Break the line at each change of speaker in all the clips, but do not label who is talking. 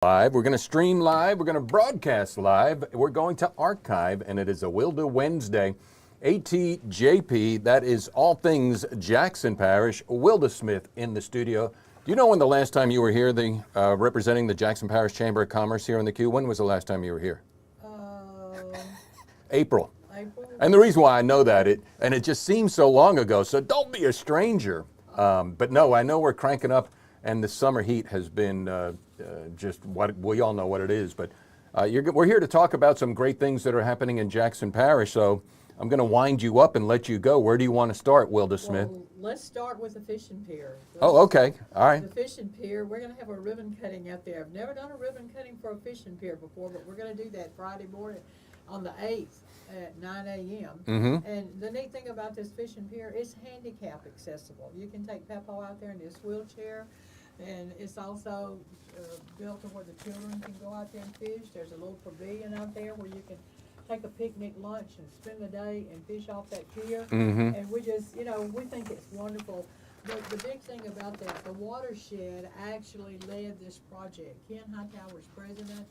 Live. We're going to stream live. We're going to broadcast live. We're going to archive, and it is a Wilda Wednesday. AT-JP, that is all things Jackson Parish. Wilda Smith in the studio. Do you know when the last time you were here, representing the Jackson Parish Chamber of Commerce here in the Q? When was the last time you were here? April. And the reason why I know that, it just seems so long ago, so don't be a stranger. But no, I know we're cranking up, and the summer heat has been just what we all know what it is. But we're here to talk about some great things that are happening in Jackson Parish. So I'm going to wind you up and let you go. Where do you want to start, Wilda Smith?
Well, let's start with the fishing pier.
Okay. All right.
The fishing pier, we're going to have a ribbon cutting out there. I've never done a ribbon cutting for a fishing pier before, but we're going to do that Friday morning on the 8th at 9 a.m.
Mm-hmm.
And the neat thing about this fishing pier is handicap accessible. You can take Peppo out there in his wheelchair, and it's also built to where the children can go out there and fish. There's a little pavilion out there where you can take a picnic lunch and spend the day and fish off that pier.
Mm-hmm.
And we just, we think it's wonderful. But the big thing about that, the watershed actually led this project. Ken Hightower's president.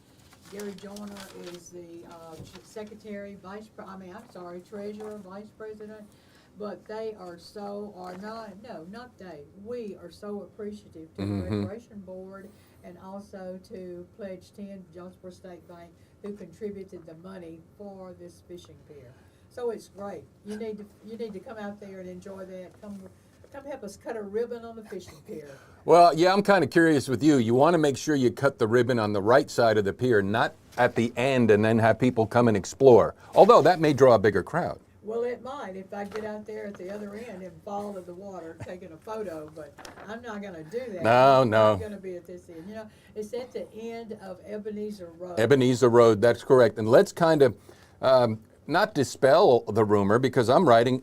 Gary Joyner is the secretary, treasurer, vice president. But they are we are so appreciative to the Recreation Board and also to Pledge 10, Jonesboro State Bank, who contributed the money for this fishing pier. So it's great. You need to come out there and enjoy that. Come help us cut a ribbon on the fishing pier.
Well, yeah, I'm kind of curious with you. You want to make sure you cut the ribbon on the right side of the pier, not at the end and then have people come and explore. Although that may draw a bigger crowd.
Well, it might if I get out there at the other end and fall in the water taking a photo, but I'm not going to do that.
No.
I'm going to be at this end. It's at the end of Ebenezer Road.
Ebenezer Road, that's correct. And let's kind of not dispel the rumor, because I'm writing,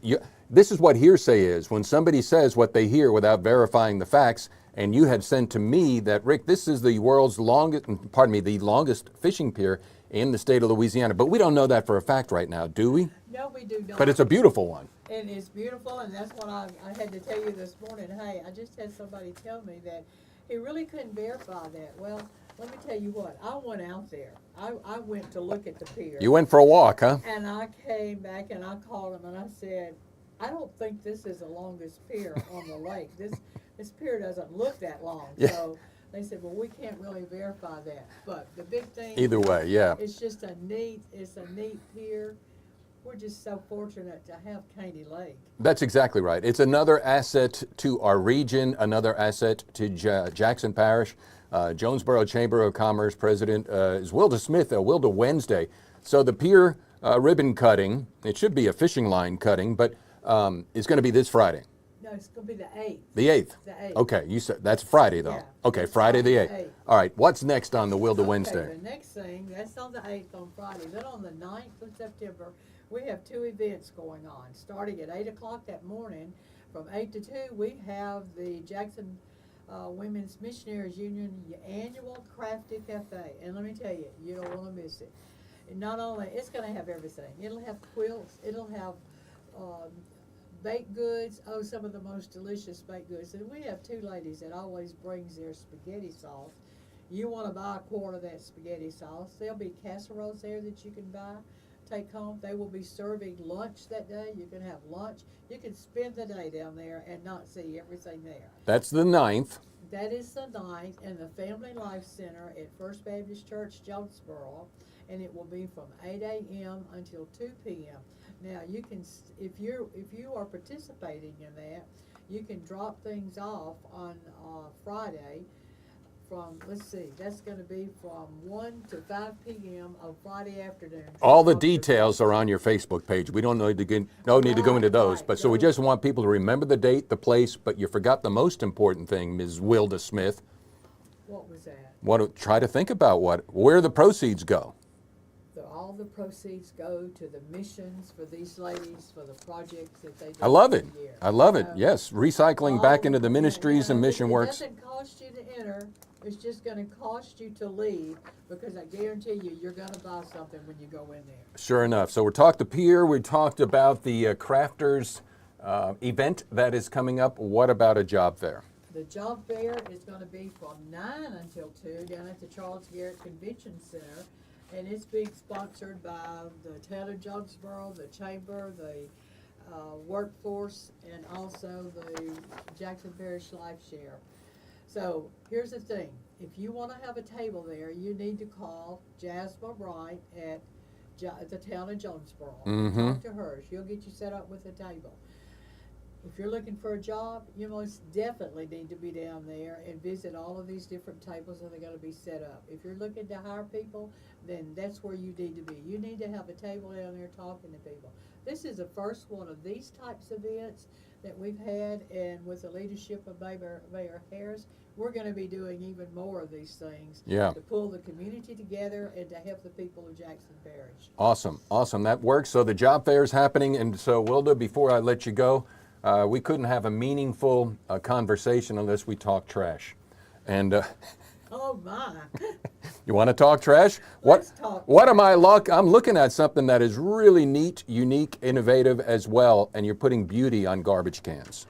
this is what hearsay is. When somebody says what they hear without verifying the facts, and you had sent to me that, Rick, this is the world's the longest fishing pier in the state of Louisiana. But we don't know that for a fact right now, do we?
No, we do not.
But it's a beautiful one.
And it's beautiful, and that's what I had to tell you this morning. Hey, I just had somebody tell me that he really couldn't verify that. Well, let me tell you what, I went out there. I went to look at the pier.
You went for a walk, huh?
And I came back and I called him and I said, I don't think this is the longest pier on the lake. This pier doesn't look that long.
Yeah.
So they said, well, we can't really verify that. But the big thing,
Either way, yeah.
It's just a neat pier. We're just so fortunate to have Caney Lake.
That's exactly right. It's another asset to our region, another asset to Jackson Parish. Jonesboro Chamber of Commerce president is Wilda Smith, Wilda Wednesday. So the pier ribbon cutting, it should be a fishing line cutting, but it's going to be this Friday.
No, it's going to be the 8th.
The 8th?
The 8th.
Okay, you said that's Friday though.
Yeah.
Okay, Friday the 8th. All right, what's next on the Wilda Wednesday?
The next thing, that's on the 8th on Friday. Then on the 9th of September, we have 2 events going on. Starting at 8 o'clock that morning, from 8 to 2, we have the Jackson Women's Missionaries Union annual Crafty Cafe. And let me tell you, you don't want to miss it. And not only, it's going to have everything. It'll have quilts, it'll have baked goods, some of the most delicious baked goods. And we have 2 ladies that always brings their spaghetti sauce. You want to buy a quart of that spaghetti sauce. There'll be casseroles there that you can buy, take home. They will be serving lunch that day. You can have lunch. You can spend the day down there and not see everything there.
That's the 9th.
That is the 9th in the Family Life Center at First Baptist Church, Jonesboro, and it will be from 8 a.m. until 2 p.m. Now, you can, if you are participating in that, you can drop things off on Friday from, that's going to be from 1 to 5 p.m. on Friday afternoon.
All the details are on your Facebook page. We don't need to go into those. But so we just want people to remember the date, the place, but you forgot the most important thing, Ms. Wilda Smith.
What was that?
Try to think about where the proceeds go.
All the proceeds go to the missions for these ladies, for the projects that they do.
I love it.
every year.
I love it. Yes, recycling back into the ministries and mission works.
It doesn't cost you to enter. It's just going to cost you to leave, because I guarantee you're going to buy something when you go in there.
Sure enough. So we talked the pier. We talked about the crafters event that is coming up. What about a job fair?
The job fair is gonna be from 9 until 2 down at the Charles Garrett Convention Center. And it's being sponsored by the town of Jonesboro, the chamber, the workforce, and also the Jackson Parish Life Share. So here's the thing, if you wanna have a table there, you need to call Jasmine Wright at the town of Jonesboro. Talk to her, she'll get you set up with a table. If you're looking for a job, you most definitely need to be down there and visit all of these different tables that are gonna be set up. If you're looking to hire people, then that's where you need to be. You need to have a table down there talking to people. This is the first one of these types of events that we've had, and with the leadership of Mayor Harris, we're gonna be doing even more of these things.
Yeah.
To pull the community together and to help the people of Jackson Parish.
Awesome, awesome, that works. So the job fair is happening, and so Wilda, before I let you go, we couldn't have a meaningful conversation unless we talk trash. And
Oh my.
you want to talk trash?
Let's talk
What am I I'm looking at something that is really neat, unique, innovative as well, and you're putting beauty on garbage cans.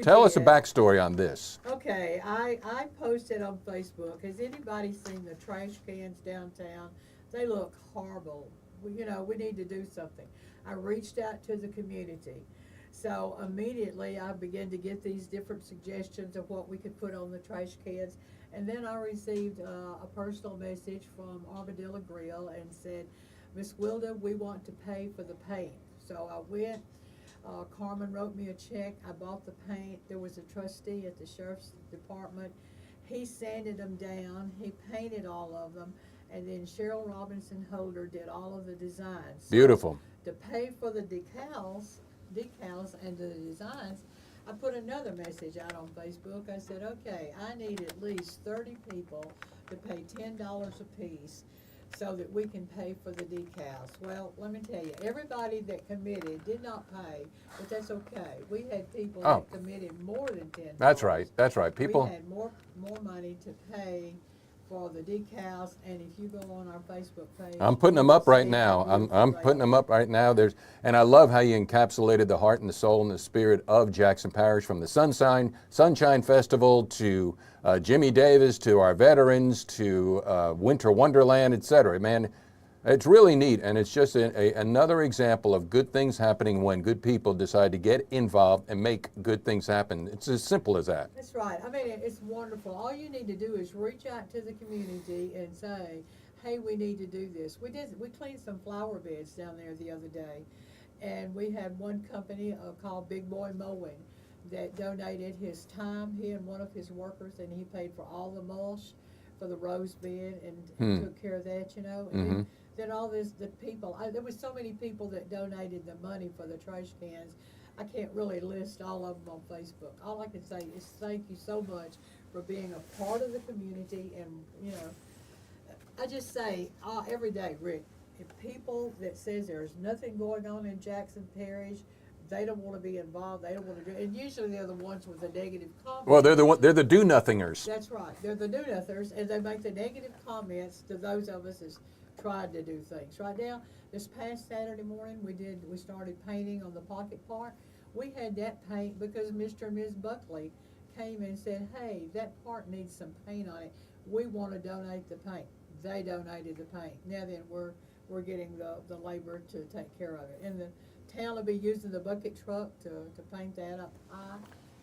Tell us a backstory on this.
Okay, I posted on Facebook. Has anybody seen the trash cans downtown? They look horrible. You know, we need to do something. I reached out to the community. So immediately I began to get these different suggestions of what we could put on the trash cans. And then I received a personal message from Armadillo Grill and said, Miss Wilda, we want to pay for the paint. So I went, Carmen wrote me a check, I bought the paint. There was a trustee at the sheriff's department. He sanded them down, he painted all of them, and then Cheryl Robinson Holder did all of the designs.
Beautiful.
So to pay for the decals and the designs, I put another message out on Facebook. I said, okay, I need at least 30 people to pay $10 a piece so that we can pay for the decals. Well, let me tell you, everybody that committed did not pay, but that's okay. We had people that committed more than $10.
That's right, that's right. People.
We had more money to pay for the decals, and if you go on our Facebook page,
I'm putting them up right now. I'm putting them up right now. And I love how you encapsulated the heart and the soul and the spirit of Jackson Parish, from the Sunshine Festival to Jimmy Davis to our veterans to Winter Wonderland, etc. Man, it's really neat, and it's just another example of good things happening when good people decide to get involved and make good things happen. It's as simple as that.
That's right. I mean, it's wonderful. All you need to do is reach out to the community and say, hey, we need to do this. We cleaned some flower beds down there the other day, and we had one company called Big Boy Mowing that donated his time, he and one of his workers, and he paid for all the mulch for the rose bed and took care of that, you know. And then all the people, there was so many people that donated the money for the trash cans. I can't really list all of them on Facebook. All I can say is thank you so much for being a part of the community. And, you know, I just say every day, Rick, if people that says there's nothing going on in Jackson Parish, they don't want to be involved, they don't want to do it. And usually they're the ones with the negative comments.
Well, they're the do-nothingers.
That's right. They're the do-nothers, and they make the negative comments to those of us that's tried to do things. Right now, this past Saturday morning, we started painting on the pocket park. We had that paint because Mr. and Ms. Buckley came and said, hey, that park needs some paint on it. We want to donate the paint. They donated the paint. Now then, we're getting the labor to take care of it. And the town will be using the bucket truck to paint that up high.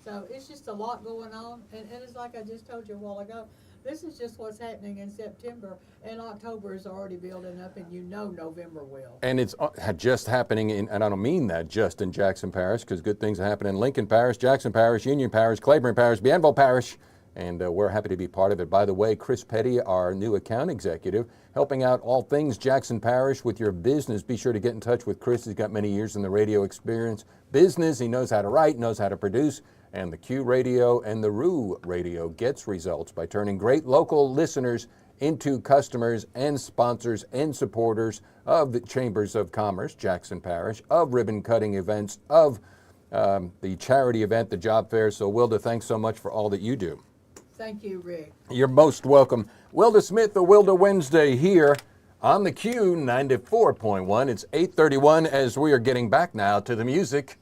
So it's just a lot going on. And it's like I just told you a while ago, this is just what's happening in September, and October is already building up, and you know November will. And
it's just happening and I don't mean that just in Jackson Parish, because good things happen in Lincoln Parish, Jackson Parish, Union Parish, Claiborne Parish, Bienville Parish, and we're happy to be part of it. By the way, Chris Petty, our new account executive, helping out all things Jackson Parish with your business. Be sure to get in touch with Chris. He's got many years in the radio experience business. He knows how to write, knows how to produce. And the Q Radio and the Roo Radio gets results by turning great local listeners into customers and sponsors and supporters of the Chambers of Commerce, Jackson Parish, of ribbon cutting events, of the charity event, the job fair. So Wilda, thanks so much for all that you do.
Thank you, Rick.
You're most welcome. Wilda Smith, the Wilda Wednesday here on the Q 94.1. It's 8:31 as we are getting back now to the music.